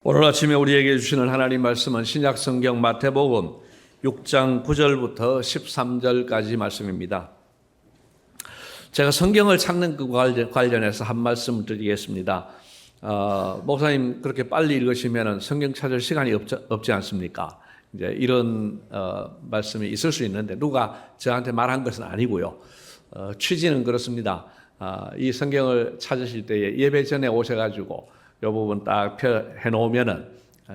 오늘 아침에 우리에게 주시는 하나님 말씀은 신약 성경 마태복음 6장 9절부터 13절까지 말씀입니다. 제가 성경을 찾는 그 관련해서 한 말씀 드리겠습니다. 목사님 그렇게 빨리 읽으시면 성경 찾을 시간이 없지 않습니까? 이제 이런 말씀이 있을 수 있는데 누가 저한테 말한 것은 아니고요. 취지는 그렇습니다. 이 성경을 찾으실 때에 예배 전에 오셔가지고 이 부분 딱 해놓으면은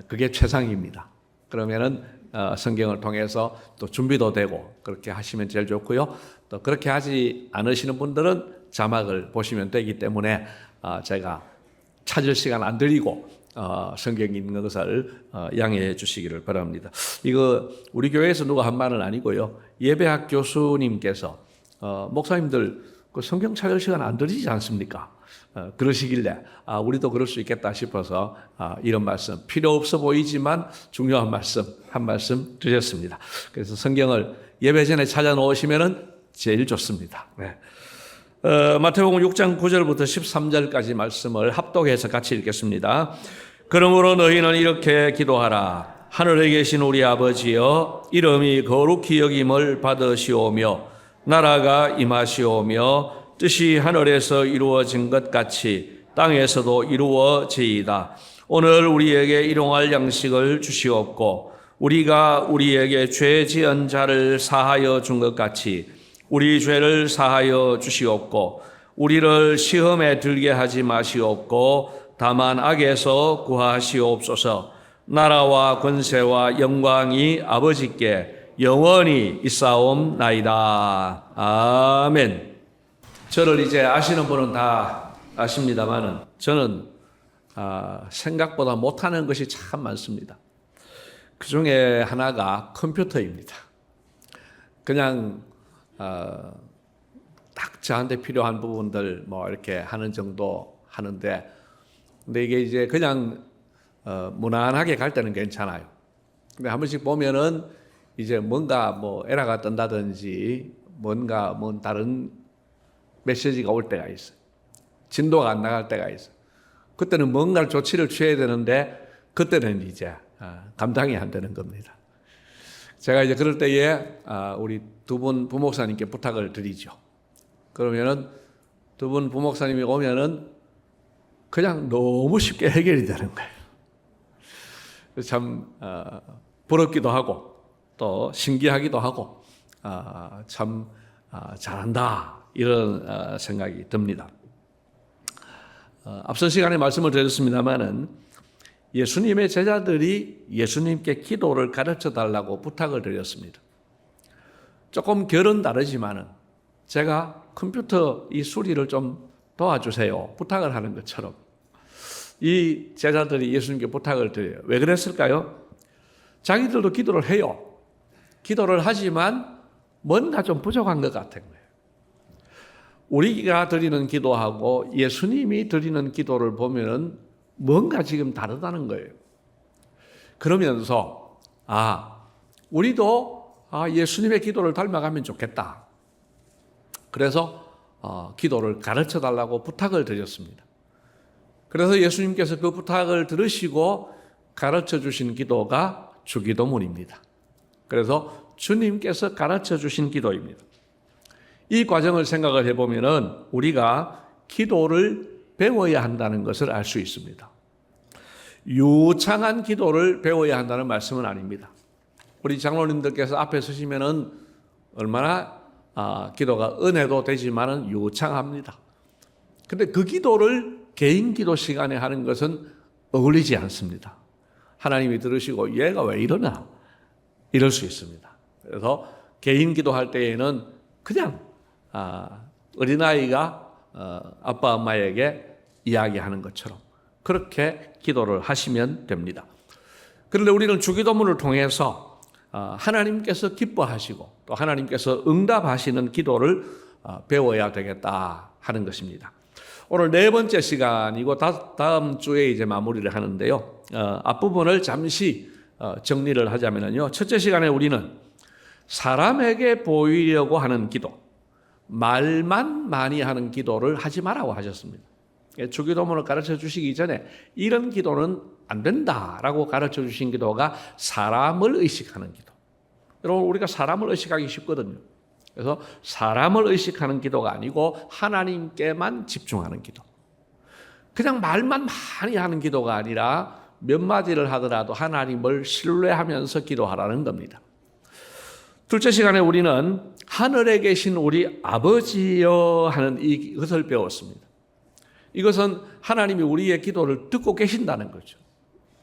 그게 최상입니다. 그러면은 성경을 통해서 또 준비도 되고 그렇게 하시면 제일 좋고요. 또 그렇게 하지 않으시는 분들은 자막을 보시면 되기 때문에 제가 찾을 시간 안 드리고 성경 읽는 것을 양해해 주시기를 바랍니다. 이거 우리 교회에서 누가 한 말은 아니고요. 예배학 교수님께서 목사님들 그 성경 찾을 시간 안 드리지 않습니까? 그러시길래 우리도 그럴 수 있겠다 싶어서 이런 말씀, 필요 없어 보이지만 중요한 말씀 한 말씀 드렸습니다. 그래서 성경을 예배 전에 찾아놓으시면 제일 좋습니다. 네. 마태복음 6장 9절부터 13절까지 말씀을 합독해서 같이 읽겠습니다. 그러므로 너희는 이렇게 기도하라. 하늘에 계신 우리 아버지여, 이름이 거룩히 여김을 받으시오며 나라가 임하시오며 뜻이 하늘에서 이루어진 것 같이 땅에서도 이루어지이다. 오늘 우리에게 일용할 양식을 주시옵고 우리가 우리에게 죄 지은 자를 사하여 준 것 같이 우리 죄를 사하여 주시옵고 우리를 시험에 들게 하지 마시옵고 다만 악에서 구하시옵소서. 나라와 권세와 영광이 아버지께 영원히 있사옵나이다. 아멘. 저를 이제 아시는 분은 다 아십니다만은 저는 생각보다 못하는 것이 참 많습니다. 그 중에 하나가 컴퓨터입니다. 그냥 딱 저한테 필요한 부분들 뭐 이렇게 하는 정도 하는데, 근데 이게 이제 그냥 무난하게 갈 때는 괜찮아요. 근데 한 번씩 보면은 이제 뭔가 뭐 에러가 뜬다든지 뭔가 다른 메시지가 올 때가 있어요. 진도가 안 나갈 때가 있어요. 그때는 뭔가 조치를 취해야 되는데 그때는 이제 감당이 안 되는 겁니다. 제가 이제 그럴 때에 우리 두 분 부목사님께 부탁을 드리죠. 그러면은 두 분 부목사님이 오면은 그냥 너무 쉽게 해결이 되는 거예요. 참 부럽기도 하고 또 신기하기도 하고 참 잘한다 이런 생각이 듭니다. 앞선 시간에 말씀을 드렸습니다마는 예수님의 제자들이 예수님께 기도를 가르쳐 달라고 부탁을 드렸습니다. 조금 결은 다르지만은 제가 컴퓨터 이 수리를 좀 도와주세요 부탁을 하는 것처럼 이 제자들이 예수님께 부탁을 드려요. 왜 그랬을까요? 자기들도 기도를 해요. 기도를 하지만 뭔가 좀 부족한 것 같은 거예요. 우리가 드리는 기도하고 예수님이 드리는 기도를 보면은 뭔가 지금 다르다는 거예요. 그러면서 우리도 예수님의 기도를 닮아가면 좋겠다. 그래서 기도를 가르쳐 달라고 부탁을 드렸습니다. 그래서 예수님께서 그 부탁을 들으시고 가르쳐 주신 기도가 주기도문입니다. 그래서 주님께서 가르쳐 주신 기도입니다. 이 과정을 생각을 해보면은 우리가 기도를 배워야 한다는 것을 알 수 있습니다. 유창한 기도를 배워야 한다는 말씀은 아닙니다. 우리 장로님들께서 앞에 서시면은 얼마나 기도가 은혜도 되지만은 유창합니다. 근데 그 기도를 개인 기도 시간에 하는 것은 어울리지 않습니다. 하나님이 들으시고 얘가 왜 이러나 이럴 수 있습니다. 그래서 개인 기도할 때에는 그냥 어린아이가 아빠 엄마에게 이야기하는 것처럼 그렇게 기도를 하시면 됩니다. 그런데 우리는 주기도문을 통해서 하나님께서 기뻐하시고 또 하나님께서 응답하시는 기도를 배워야 되겠다 하는 것입니다. 오늘 네 번째 시간이고 다음 주에 이제 마무리를 하는데요. 앞부분을 잠시 정리를 하자면요. 첫째 시간에 우리는 사람에게 보이려고 하는 기도, 말만 많이 하는 기도를 하지 말라고 하셨습니다. 주기도문을 가르쳐 주시기 전에 이런 기도는 안 된다라고 가르쳐 주신 기도가 사람을 의식하는 기도. 여러분, 우리가 사람을 의식하기 쉽거든요. 그래서 사람을 의식하는 기도가 아니고 하나님께만 집중하는 기도. 그냥 말만 많이 하는 기도가 아니라 몇 마디를 하더라도 하나님을 신뢰하면서 기도하라는 겁니다. 둘째 시간에 우리는 하늘에 계신 우리 아버지여 하는 이것을 배웠습니다. 이것은 하나님이 우리의 기도를 듣고 계신다는 거죠.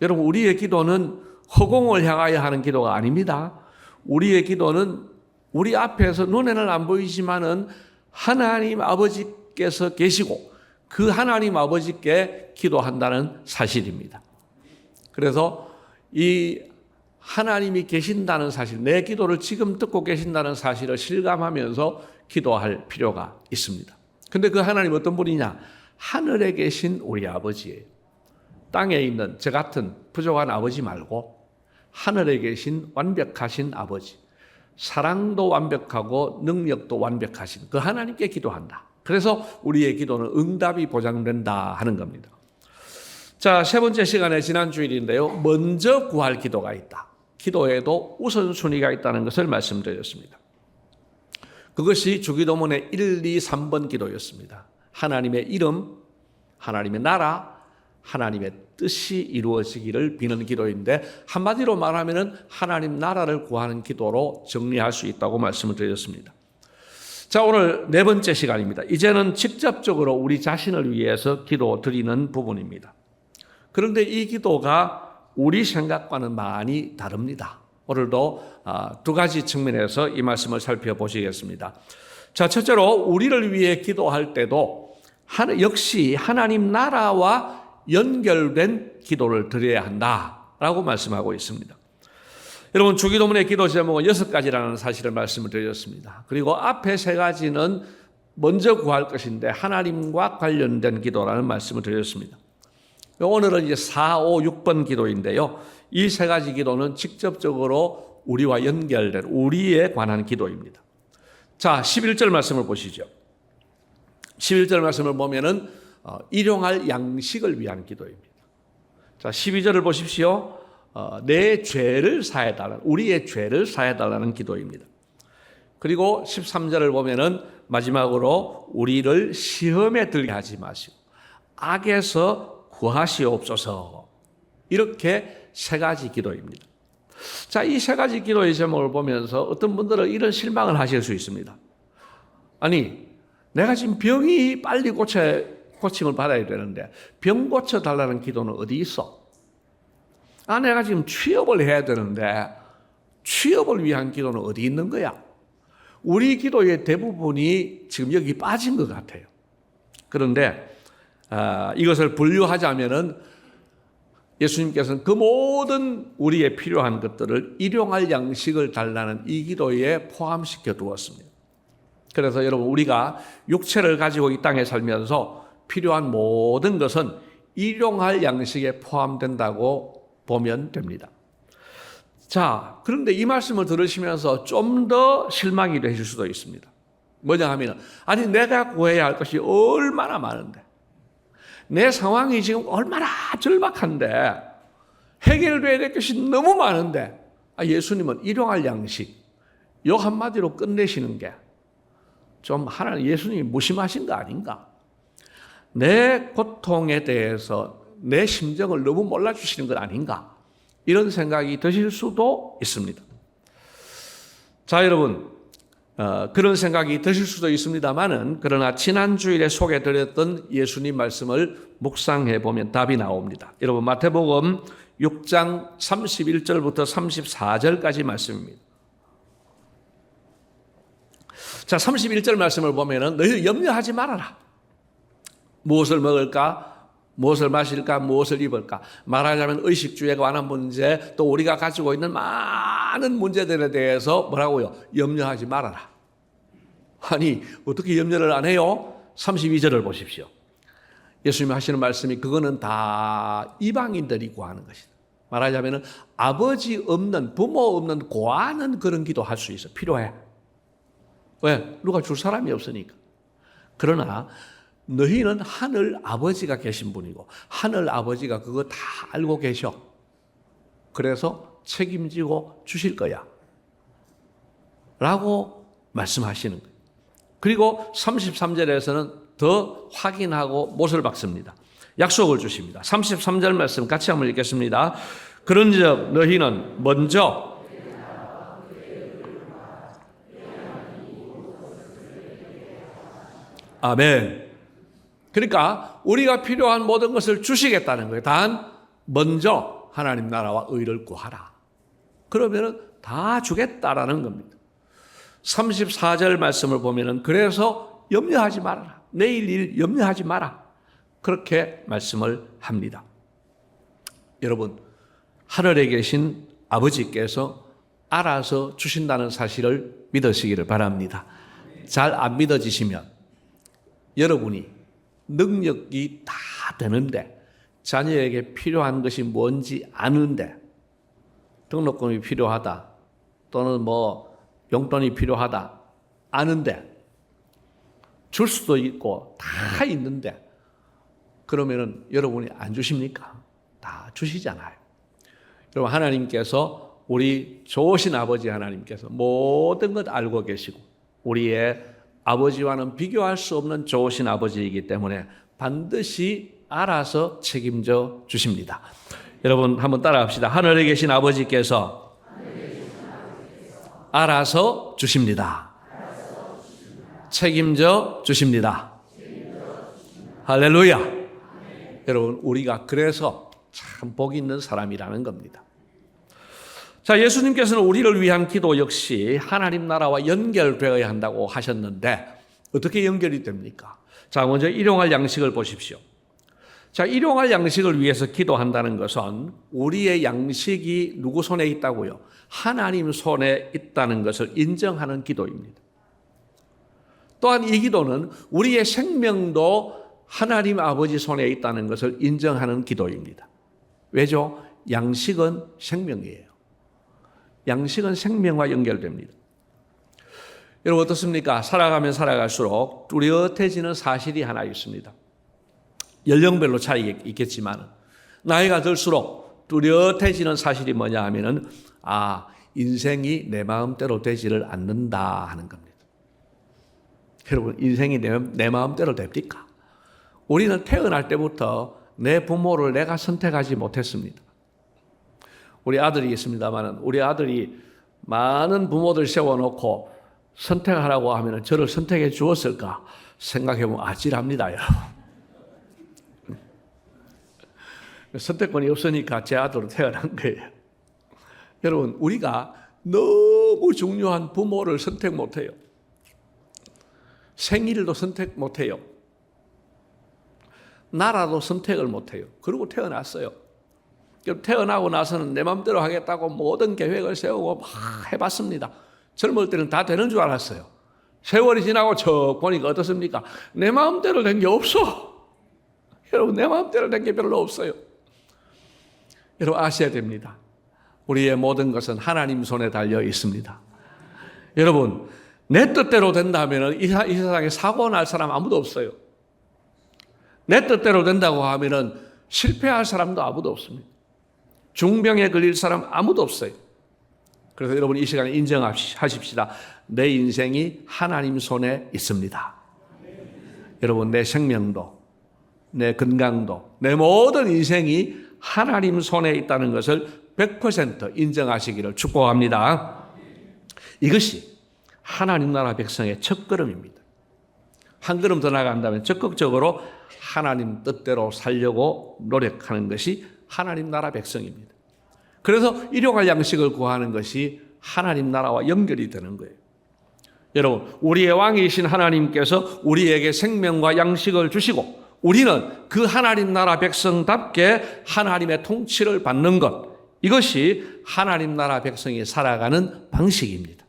여러분, 우리의 기도는 허공을 향하여 하는 기도가 아닙니다. 우리의 기도는 우리 앞에서 눈에는 안 보이지만은 하나님 아버지께서 계시고 그 하나님 아버지께 기도한다는 사실입니다. 그래서 이 하나님이 계신다는 사실, 내 기도를 지금 듣고 계신다는 사실을 실감하면서 기도할 필요가 있습니다. 근데 그 하나님 어떤 분이냐? 하늘에 계신 우리 아버지예요. 땅에 있는 저 같은 부족한 아버지 말고 하늘에 계신 완벽하신 아버지, 사랑도 완벽하고 능력도 완벽하신 그 하나님께 기도한다. 그래서 우리의 기도는 응답이 보장된다 하는 겁니다. 자, 세 번째 시간에 지난 주일인데요. 먼저 구할 기도가 있다. 기도에도 우선순위가 있다는 것을 말씀드렸습니다. 그것이 주기도문의 1, 2, 3번 기도였습니다. 하나님의 이름, 하나님의 나라, 하나님의 뜻이 이루어지기를 비는 기도인데 한마디로 말하면 하나님 나라를 구하는 기도로 정리할 수 있다고 말씀을 드렸습니다. 자, 오늘 네 번째 시간입니다. 이제는 직접적으로 우리 자신을 위해서 기도 드리는 부분입니다. 그런데 이 기도가 우리 생각과는 많이 다릅니다. 오늘도 두 가지 측면에서 이 말씀을 살펴보시겠습니다. 자, 첫째로 우리를 위해 기도할 때도 역시 하나님 나라와 연결된 기도를 드려야 한다라고 말씀하고 있습니다. 여러분, 주기도문의 기도 제목은 6가지라는 사실을 말씀을 드렸습니다. 그리고 앞에 3가지는 먼저 구할 것인데 하나님과 관련된 기도라는 말씀을 드렸습니다. 오늘은 이제 4, 5, 6번 기도인데요. 이 3가지 기도는 직접적으로 우리와 연결된 우리에 관한 기도입니다. 자, 11절 말씀을 보시죠. 11절 말씀을 보면은 일용할 양식을 위한 기도입니다. 자, 12절을 보십시오. 내 죄를 사해달라는, 우리의 죄를 사해달라는 기도입니다. 그리고 13절을 보면은 마지막으로 우리를 시험에 들게 하지 마시고 악에서 구하시옵소서. 이렇게 3가지 기도입니다. 자, 이 3가지 기도의 제목을 보면서 어떤 분들은 이런 실망을 하실 수 있습니다. 아니, 내가 지금 병이 빨리 고침을 받아야 되는데 병 고쳐달라는 기도는 어디 있어? 내가 지금 취업을 해야 되는데 취업을 위한 기도는 어디 있는 거야? 우리 기도의 대부분이 지금 여기 빠진 것 같아요. 그런데 이것을 분류하자면은 예수님께서는 그 모든 우리의 필요한 것들을 일용할 양식을 달라는 이 기도에 포함시켜 두었습니다. 그래서 여러분, 우리가 육체를 가지고 이 땅에 살면서 필요한 모든 것은 일용할 양식에 포함된다고 보면 됩니다. 자, 그런데 이 말씀을 들으시면서 좀 더 실망이 되실 수도 있습니다. 뭐냐 하면, 아니, 내가 구해야 할 것이 얼마나 많은데, 내 상황이 지금 얼마나 절박한데, 해결돼야 될 것이 너무 많은데, 예수님은 일용할 양식, 요 한마디로 끝내시는 게 좀 하나님, 예수님이 무심하신 거 아닌가? 내 고통에 대해서 내 심정을 너무 몰라주시는 것 아닌가? 이런 생각이 드실 수도 있습니다. 자, 여러분, 그런 생각이 드실 수도 있습니다만은, 그러나 지난 주일에 소개드렸던 예수님 말씀을 묵상해 보면 답이 나옵니다. 여러분, 마태복음 6장 31절부터 34절까지 말씀입니다. 자, 31절 말씀을 보면은 너희 염려하지 말아라. 무엇을 먹을까? 무엇을 마실까? 무엇을 입을까? 말하자면 의식주에 관한 문제, 또 우리가 가지고 있는 많은 문제들에 대해서 뭐라고요? 염려하지 말아라. 아니, 어떻게 염려를 안 해요? 32절을 보십시오. 예수님이 하시는 말씀이 그거는 다 이방인들이 구하는 것이다. 말하자면 아버지 없는, 부모 없는 고아는 그런 기도 할 수 있어. 필요해. 왜? 누가 줄 사람이 없으니까. 그러나 너희는 하늘 아버지가 계신 분이고 하늘 아버지가 그거 다 알고 계셔. 그래서 책임지고 주실 거야. 라고 말씀하시는 거예요. 그리고 33절에서는 더 확인하고 못을 박습니다. 약속을 주십니다. 33절 말씀 같이 한번 읽겠습니다. 그런즉 너희는 먼저 아멘. 그러니까 우리가 필요한 모든 것을 주시겠다는 거예요. 단 먼저 하나님 나라와 의를 구하라. 그러면은 다 주겠다라는 겁니다. 34절 말씀을 보면은 그래서 염려하지 말아라. 내일 일 염려하지 마라. 그렇게 말씀을 합니다. 여러분, 하늘에 계신 아버지께서 알아서 주신다는 사실을 믿으시기를 바랍니다. 잘 안 믿어지시면 여러분이 능력이 다 되는데 자녀에게 필요한 것이 뭔지 아는데 등록금이 필요하다 또는 용돈이 필요하다 아는데 줄 수도 있고 다 있는데 그러면은 여러분이 안 주십니까? 다 주시잖아요. 여러분, 하나님께서 우리 좋으신 아버지 하나님께서 모든 것 알고 계시고 우리의 아버지와는 비교할 수 없는 좋으신 아버지이기 때문에 반드시 알아서 책임져 주십니다. 여러분 한번 따라합시다. 하늘에 계신 아버지께서 알아서 주십니다. 책임져 주십니다. 할렐루야. 여러분, 우리가 그래서 참 복 있는 사람이라는 겁니다. 자, 예수님께서는 우리를 위한 기도 역시 하나님 나라와 연결되어야 한다고 하셨는데 어떻게 연결이 됩니까? 자, 먼저 일용할 양식을 보십시오. 자, 일용할 양식을 위해서 기도한다는 것은 우리의 양식이 누구 손에 있다고요? 하나님 손에 있다는 것을 인정하는 기도입니다. 또한 이 기도는 우리의 생명도 하나님 아버지 손에 있다는 것을 인정하는 기도입니다. 왜죠? 양식은 생명이에요. 양식은 생명과 연결됩니다. 여러분 어떻습니까? 살아가면 살아갈수록 뚜렷해지는 사실이 하나 있습니다. 연령별로 차이가 있겠지만 나이가 들수록 뚜렷해지는 사실이 뭐냐 하면은 인생이 내 마음대로 되지를 않는다 하는 겁니다. 여러분, 인생이 내 마음대로 됩니까? 우리는 태어날 때부터 내 부모를 내가 선택하지 못했습니다. 우리 아들이 있습니다만 우리 아들이 많은 부모들 세워놓고 선택하라고 하면 저를 선택해 주었을까 생각해보면 아찔합니다, 여러분. 선택권이 없으니까 제 아들로 태어난 거예요. 여러분, 우리가 너무 중요한 부모를 선택 못해요. 생일도 선택 못해요. 나라도 선택을 못해요. 그러고 태어났어요. 태어나고 나서는 내 마음대로 하겠다고 모든 계획을 세우고 막 해봤습니다. 젊을 때는 다 되는 줄 알았어요. 세월이 지나고 척 보니까 어떻습니까? 내 마음대로 된 게 없어. 여러분, 내 마음대로 된 게 별로 없어요. 여러분 아셔야 됩니다. 우리의 모든 것은 하나님 손에 달려 있습니다. 여러분, 내 뜻대로 된다면 이 세상에 사고 날 사람 아무도 없어요. 내 뜻대로 된다고 하면 실패할 사람도 아무도 없습니다. 중병에 걸릴 사람 아무도 없어요. 그래서 여러분 이 시간에 인정하십시다. 내 인생이 하나님 손에 있습니다. 여러분, 내 생명도 내 건강도 내 모든 인생이 하나님 손에 있다는 것을 100% 인정하시기를 축복합니다. 이것이 하나님 나라 백성의 첫걸음입니다. 한 걸음 더 나간다면 적극적으로 하나님 뜻대로 살려고 노력하는 것이 하나님 나라 백성입니다. 그래서 일용할 양식을 구하는 것이 하나님 나라와 연결이 되는 거예요. 여러분, 우리의 왕이신 하나님께서 우리에게 생명과 양식을 주시고 우리는 그 하나님 나라 백성답게 하나님의 통치를 받는 것, 이것이 하나님 나라 백성이 살아가는 방식입니다.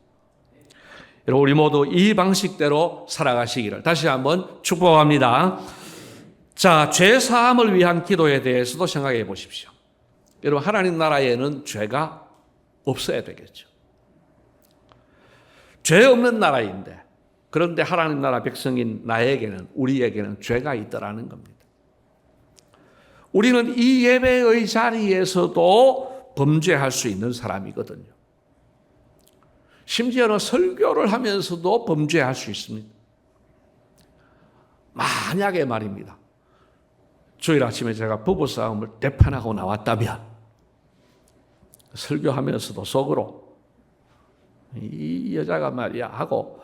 여러분, 우리 모두 이 방식대로 살아가시기를 다시 한번 축복합니다. 자, 죄 사함을 위한 기도에 대해서도 생각해 보십시오. 여러분, 하나님 나라에는 죄가 없어야 되겠죠. 죄 없는 나라인데 그런데 하나님 나라 백성인 나에게는, 우리에게는 죄가 있더라는 겁니다. 우리는 이 예배의 자리에서도 범죄할 수 있는 사람이거든요. 심지어는 설교를 하면서도 범죄할 수 있습니다. 만약에 말입니다. 주일 아침에 제가 부부싸움을 대판하고 나왔다면 설교하면서도 속으로 이 여자가 말이야 하고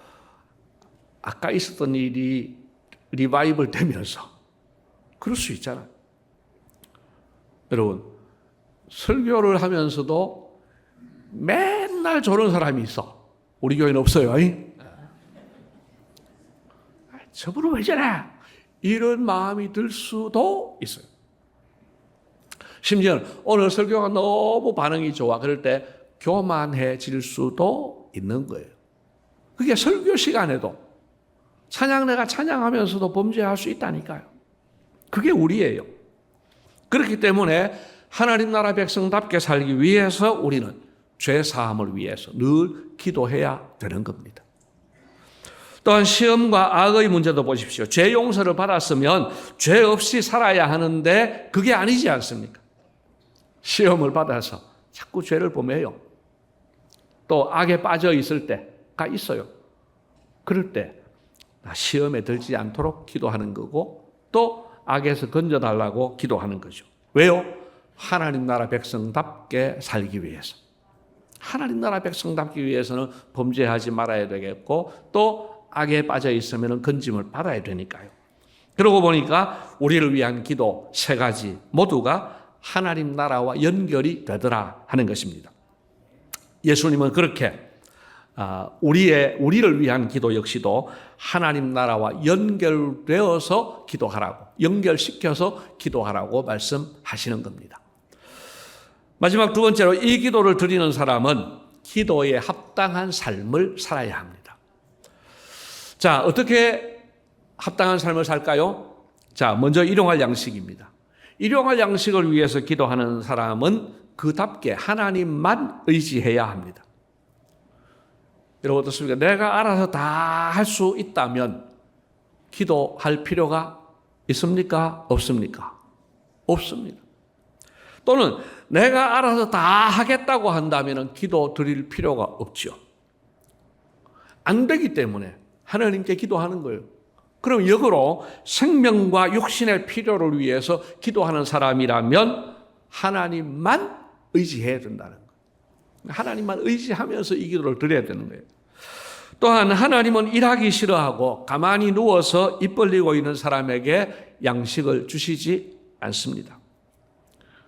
아까 있었던 일이 리바이벌 되면서 그럴 수 있잖아요. 여러분, 설교를 하면서도 맨날 저런 사람이 있어. 우리 교회는 없어요. 저분은 왜 저래? 이런 마음이 들 수도 있어요. 심지어는 오늘 설교가 너무 반응이 좋아. 그럴 때 교만해질 수도 있는 거예요. 그게 설교 시간에도 찬양내가 찬양하면서도 범죄할 수 있다니까요. 그게 우리예요. 그렇기 때문에 하나님 나라 백성답게 살기 위해서 우리는 죄 사함을 위해서 늘 기도해야 되는 겁니다. 또한 시험과 악의 문제도 보십시오. 죄 용서를 받았으면 죄 없이 살아야 하는데 그게 아니지 않습니까? 시험을 받아서 자꾸 죄를 범해요. 또 악에 빠져 있을 때가 있어요. 그럴 때 시험에 들지 않도록 기도하는 거고 또 악에서 건져달라고 기도하는 거죠. 왜요? 하나님 나라 백성답게 살기 위해서. 하나님 나라 백성답기 위해서는 범죄하지 말아야 되겠고 또 악에 빠져 있으면 건짐을 받아야 되니까요. 그러고 보니까 우리를 위한 기도 3가지 모두가 하나님 나라와 연결이 되더라 하는 것입니다. 예수님은 그렇게 우리를 위한 기도 역시도 하나님 나라와 연결되어서 기도하라고, 연결시켜서 기도하라고 말씀하시는 겁니다. 마지막 2번째로 이 기도를 드리는 사람은 기도에 합당한 삶을 살아야 합니다. 자, 어떻게 합당한 삶을 살까요? 자, 먼저 일용할 양식입니다. 일용할 양식을 위해서 기도하는 사람은 그답게 하나님만 의지해야 합니다. 여러분 어떻습니까? 내가 알아서 다 할 수 있다면 기도할 필요가 있습니까? 없습니까? 없습니다. 또는 내가 알아서 다 하겠다고 한다면 기도 드릴 필요가 없죠. 안 되기 때문에 하나님께 기도하는 거예요. 그럼 역으로 생명과 육신의 필요를 위해서 기도하는 사람이라면 하나님만 의지해야 된다는 거예요. 하나님만 의지하면서 이 기도를 드려야 되는 거예요. 또한 하나님은 일하기 싫어하고 가만히 누워서 입 벌리고 있는 사람에게 양식을 주시지 않습니다.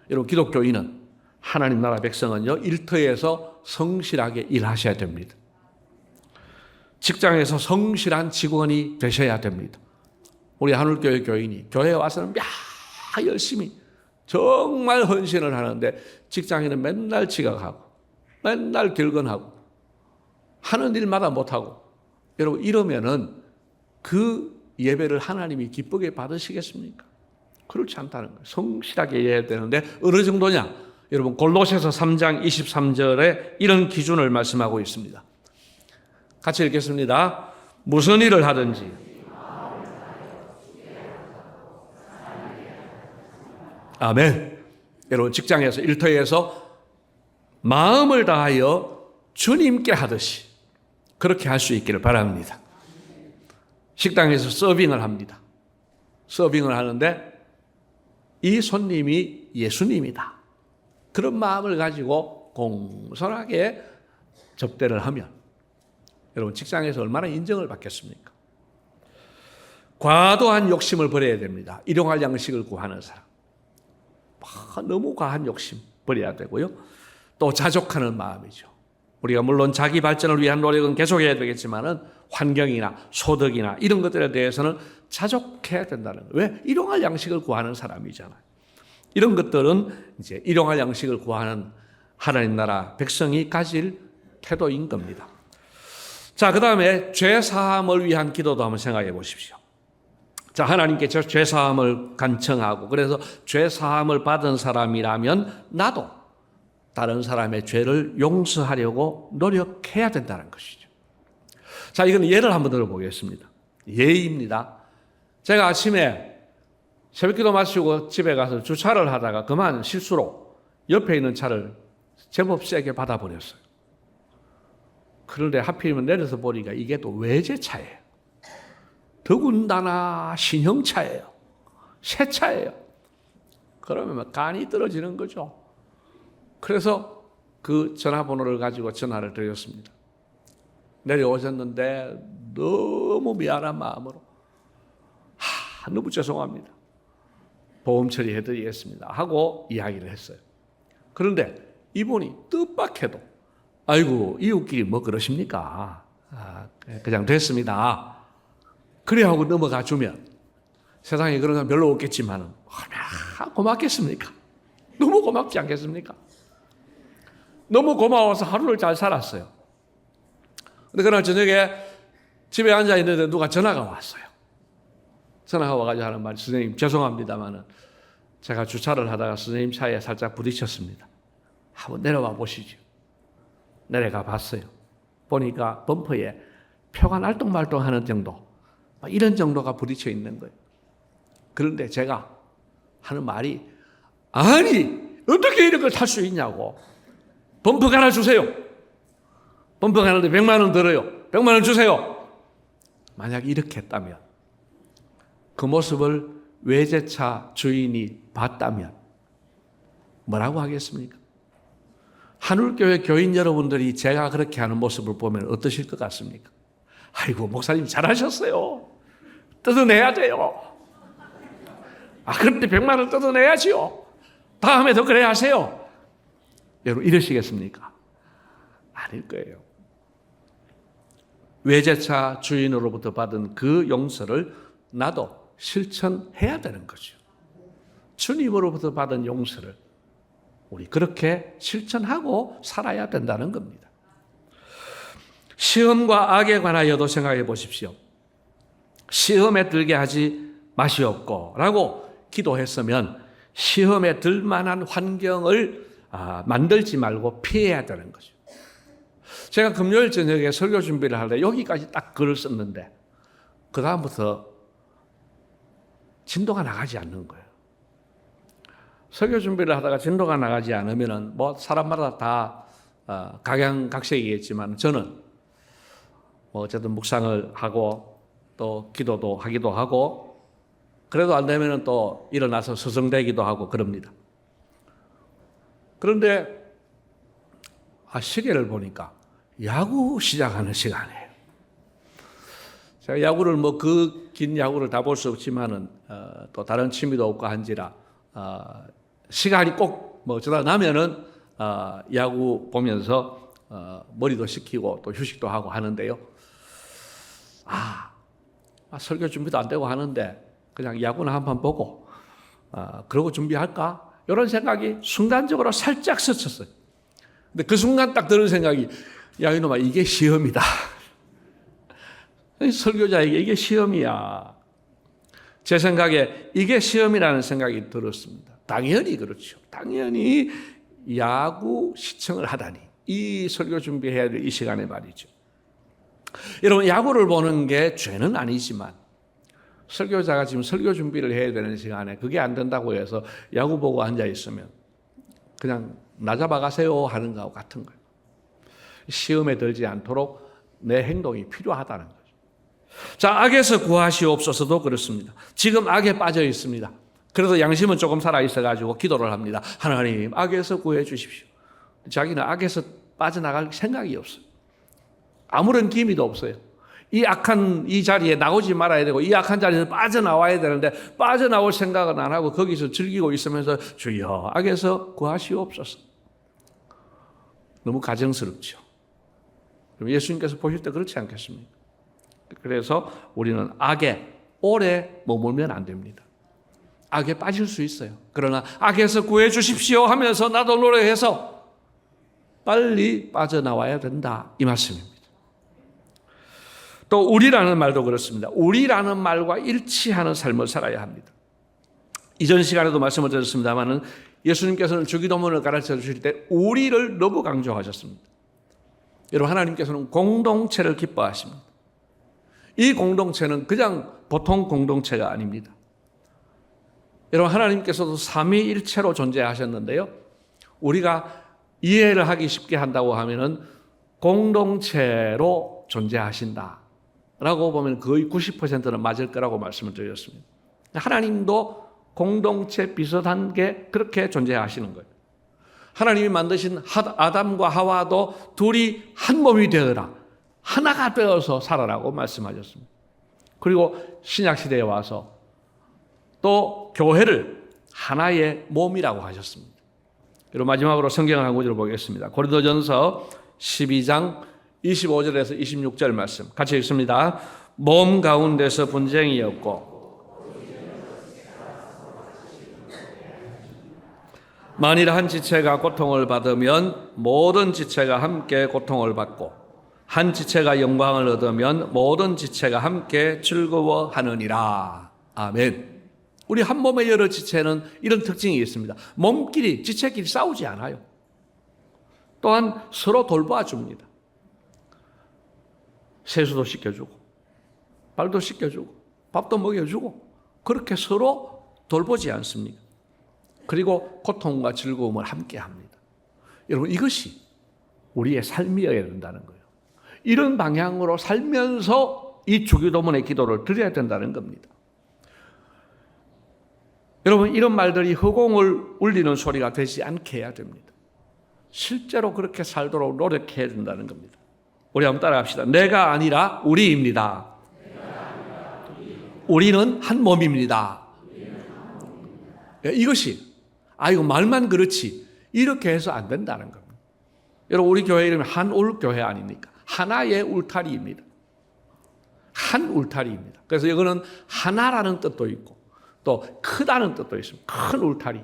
여러분, 기독교인은 하나님 나라 백성은요, 일터에서 성실하게 일하셔야 됩니다. 직장에서 성실한 직원이 되셔야 됩니다. 우리 하늘교회 교인이 교회에 와서는 열심히 정말 헌신을 하는데 직장에는 맨날 지각하고 맨날 결근하고 하는 일마다 못하고, 여러분 이러면은 그 예배를 하나님이 기쁘게 받으시겠습니까? 그렇지 않다는 거예요. 성실하게 해야 되는데 어느 정도냐? 여러분 골로새서 3장 23절에 이런 기준을 말씀하고 있습니다. 같이 읽겠습니다. 무슨 일을 하든지 아멘. 여러분 직장에서 일터에서 마음을 다하여 주님께 하듯이 그렇게 할 수 있기를 바랍니다. 식당에서 서빙을 합니다. 서빙을 하는데 이 손님이 예수님이다. 그런 마음을 가지고 공손하게 접대를 하면 여러분 직장에서 얼마나 인정을 받겠습니까? 과도한 욕심을 버려야 됩니다. 일용할 양식을 구하는 사람. 너무 과한 욕심 버려야 되고요. 또 자족하는 마음이죠. 우리가 물론 자기 발전을 위한 노력은 계속해야 되겠지만은 환경이나 소득이나 이런 것들에 대해서는 자족해야 된다는 거예요. 왜? 일용할 양식을 구하는 사람이잖아요. 이런 것들은 이제 일용할 양식을 구하는 하나님 나라 백성이 가질 태도인 겁니다. 자, 그 다음에 죄 사함을 위한 기도도 한번 생각해 보십시오. 자, 하나님께 죄 사함을 간청하고 그래서 죄 사함을 받은 사람이라면 나도 다른 사람의 죄를 용서하려고 노력해야 된다는 것이죠. 자, 이건 예를 한번 들어보겠습니다. 예입니다. 제가 아침에 새벽기도 마치고 집에 가서 주차를 하다가 그만 실수로 옆에 있는 차를 제법 세게 받아버렸어요. 그런데 하필이면 내려서 보니까 이게 또 외제차예요. 더군다나 신형차예요. 새 차예요. 그러면 간이 떨어지는 거죠. 그래서 그 전화번호를 가지고 전화를 드렸습니다. 내려오셨는데 너무 미안한 마음으로 너무 죄송합니다. 보험 처리해드리겠습니다 하고 이야기를 했어요. 그런데 이분이 뜻밖에도 아이고 이웃끼리 뭐 그러십니까? 그냥 됐습니다. 그래 하고 넘어가 주면 세상에 그런 건 별로 없겠지만 얼마나 고맙겠습니까? 너무 고맙지 않겠습니까? 너무 고마워서 하루를 잘 살았어요. 근데 그날 저녁에 집에 앉아 있는데 누가 전화가 왔어요. 전화가 와가지고 하는 말이 선생님 죄송합니다만은 제가 주차를 하다가 선생님 차에 살짝 부딪혔습니다. 한번 내려와 보시죠. 내려가 봤어요. 보니까 범퍼에 표가 날똥말똥하는 정도, 이런 정도가 부딪혀 있는 거예요. 그런데 제가 하는 말이 아니 어떻게 이런 걸 탈 수 있냐고. 범퍼 갈아주세요. 범퍼 가는데 100만 원 들어요. 100만 원 주세요. 만약 이렇게 했다면 그 모습을 외제차 주인이 봤다면 뭐라고 하겠습니까? 한울교회 교인 여러분들이 제가 그렇게 하는 모습을 보면 어떠실 것 같습니까? 아이고 목사님 잘하셨어요. 뜯어내야 돼요. 그런데 100만 원 뜯어내야지요. 다음에도 그래야 하세요. 여러분 이러시겠습니까? 아닐 거예요. 외제차 주인으로부터 받은 그 용서를 나도 실천해야 되는 거죠. 주님으로부터 받은 용서를 우리 그렇게 실천하고 살아야 된다는 겁니다. 시험과 악에 관하여도 생각해 보십시오. 시험에 들게 하지 마시옵고 라고 기도했으면 시험에 들 만한 환경을 만들지 말고 피해야 되는 거죠. 제가 금요일 저녁에 설교 준비를 할 때 여기까지 딱 글을 썼는데 그 다음부터 진도가 나가지 않는 거예요. 설교 준비를 하다가 진도가 나가지 않으면은 뭐 사람마다 다 각양각색이겠지만 저는 뭐 어쨌든 묵상을 하고 또 기도도 하기도 하고 그래도 안 되면은 또 일어나서 서성대기도 하고 그럽니다. 그런데 시계를 보니까 야구 시작하는 시간이에요. 제가 야구를 뭐 그 긴 야구를 다 볼 수 없지만은 또 다른 취미도 없고 한지라 시간이 꼭 뭐 저다 나면은 야구 보면서 머리도 식히고 또 휴식도 하고 하는데요. 설교 준비도 안 되고 하는데 그냥 야구나 한번 보고 그러고 준비할까? 이런 생각이 순간적으로 살짝 스쳤어요. 근데 그 순간 딱 드는 생각이 야 이놈아 이게 시험이다. 설교자에게 이게 시험이야. 제 생각에 이게 시험이라는 생각이 들었습니다. 당연히 그렇죠. 당연히 야구 시청을 하다니 이 설교 준비해야 될 이 시간에 말이죠. 여러분 야구를 보는 게 죄는 아니지만 설교자가 지금 설교 준비를 해야 되는 시간에 그게 안 된다고 해서 야구 보고 앉아 있으면 그냥 나 잡아가세요 하는 거하고 같은 거예요. 시험에 들지 않도록 내 행동이 필요하다는 거죠. 자, 악에서 구하시옵소서도 그렇습니다. 지금 악에 빠져 있습니다. 그래도 양심은 조금 살아있어가지고 기도를 합니다. 하나님, 악에서 구해 주십시오. 자기는 악에서 빠져나갈 생각이 없어요. 아무런 기미도 없어요. 이 악한 이 자리에 나오지 말아야 되고 이 악한 자리에서 빠져나와야 되는데 빠져나올 생각은 안 하고 거기서 즐기고 있으면서 주여 악에서 구하시옵소서. 너무 가정스럽죠. 그럼 예수님께서 보실 때 그렇지 않겠습니까? 그래서 우리는 악에 오래 머물면 안 됩니다. 악에 빠질 수 있어요. 그러나 악에서 구해 주십시오 하면서 나도 노력해서 빨리 빠져나와야 된다. 이 말씀입니다. 또 우리라는 말도 그렇습니다. 우리라는 말과 일치하는 삶을 살아야 합니다. 이전 시간에도 말씀을 드렸습니다마는 예수님께서는 주기도문을 가르쳐 주실 때 우리를 너무 강조하셨습니다. 여러분 하나님께서는 공동체를 기뻐하십니다. 이 공동체는 그냥 보통 공동체가 아닙니다. 여러분, 하나님께서도 삼위일체로 존재하셨는데요. 우리가 이해를 하기 쉽게 한다고 하면은 공동체로 존재하신다라고 보면 거의 90%는 맞을 거라고 말씀을 드렸습니다. 하나님도 공동체 비슷한 게 그렇게 존재하시는 거예요. 하나님이 만드신 아담과 하와도 둘이 한 몸이 되어라, 하나가 되어서 살아라고 말씀하셨습니다. 그리고 신약시대에 와서 또 교회를 하나의 몸이라고 하셨습니다. 그리고 마지막으로 성경 한 구절을 보겠습니다. 고린도전서 12장 25절에서 26절 말씀 같이 읽습니다. 몸 가운데서 분쟁이 없고 만일 한 지체가 고통을 받으면 모든 지체가 함께 고통을 받고 한 지체가 영광을 얻으면 모든 지체가 함께 즐거워하느니라. 아멘. 우리 한 몸의 여러 지체는 이런 특징이 있습니다. 몸끼리, 지체끼리 싸우지 않아요. 또한 서로 돌봐줍니다. 세수도 씻겨주고 발도 씻겨주고 밥도 먹여주고 그렇게 서로 돌보지 않습니까? 그리고 고통과 즐거움을 함께합니다. 여러분, 이것이 우리의 삶이어야 된다는 거예요. 이런 방향으로 살면서 이 주기도문의 기도를 드려야 된다는 겁니다. 여러분, 이런 말들이 허공을 울리는 소리가 되지 않게 해야 됩니다. 실제로 그렇게 살도록 노력해야 된다는 겁니다. 우리 한번 따라합시다. 내가 아니라 우리입니다. 우리는 한 몸입니다. 이것이 이거 말만 그렇지 이렇게 해서 안 된다는 겁니다. 여러분, 우리 교회 이름이 한울교회 아닙니까? 하나의 울타리입니다. 한 울타리입니다. 그래서 이거는 하나라는 뜻도 있고 또 크다는 뜻도 있습니다. 큰 울타리.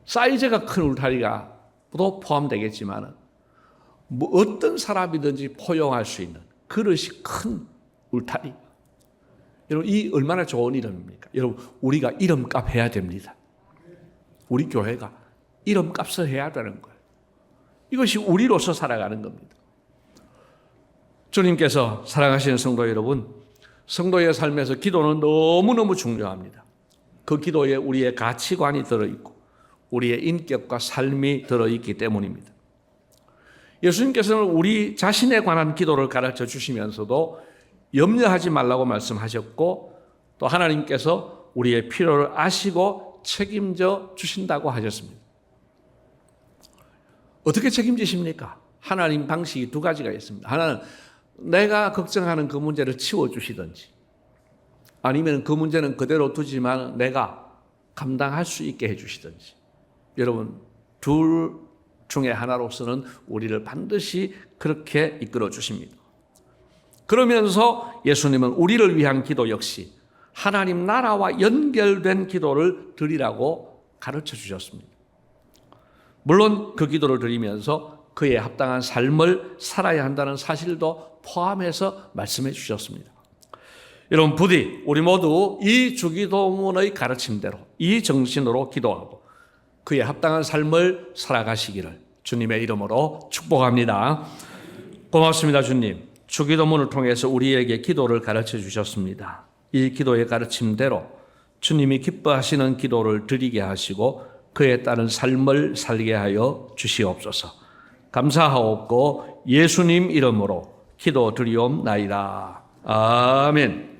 사이즈가 큰 울타리가 또 포함되겠지만 뭐 어떤 사람이든지 포용할 수 있는 그릇이 큰 울타리. 여러분, 이 얼마나 좋은 이름입니까? 여러분, 우리가 이름값 해야 됩니다. 우리 교회가 이름값을 해야 되는 거예요. 이것이 우리로서 살아가는 겁니다. 주님께서 사랑하시는 성도 여러분, 성도의 삶에서 기도는 너무너무 중요합니다. 그 기도에 우리의 가치관이 들어있고 우리의 인격과 삶이 들어있기 때문입니다. 예수님께서는 우리 자신에 관한 기도를 가르쳐 주시면서도 염려하지 말라고 말씀하셨고 또 하나님께서 우리의 필요를 아시고 책임져 주신다고 하셨습니다. 어떻게 책임지십니까? 하나님 방식이 두 가지가 있습니다. 하나는 내가 걱정하는 그 문제를 치워주시든지 아니면 그 문제는 그대로 두지만 내가 감당할 수 있게 해주시든지. 여러분, 둘 중에 하나로서는 우리를 반드시 그렇게 이끌어 주십니다. 그러면서 예수님은 우리를 위한 기도 역시 하나님 나라와 연결된 기도를 드리라고 가르쳐 주셨습니다. 물론 그 기도를 드리면서 그에 합당한 삶을 살아야 한다는 사실도 포함해서 말씀해 주셨습니다. 여러분, 부디 우리 모두 이 주기도문의 가르침대로 이 정신으로 기도하고 그에 합당한 삶을 살아가시기를 주님의 이름으로 축복합니다. 고맙습니다, 주님. 주기도문을 통해서 우리에게 기도를 가르쳐 주셨습니다. 이 기도의 가르침대로 주님이 기뻐하시는 기도를 드리게 하시고 그에 따른 삶을 살게 하여 주시옵소서. 감사하옵고 예수님 이름으로 기도드리옵나이다. 아멘.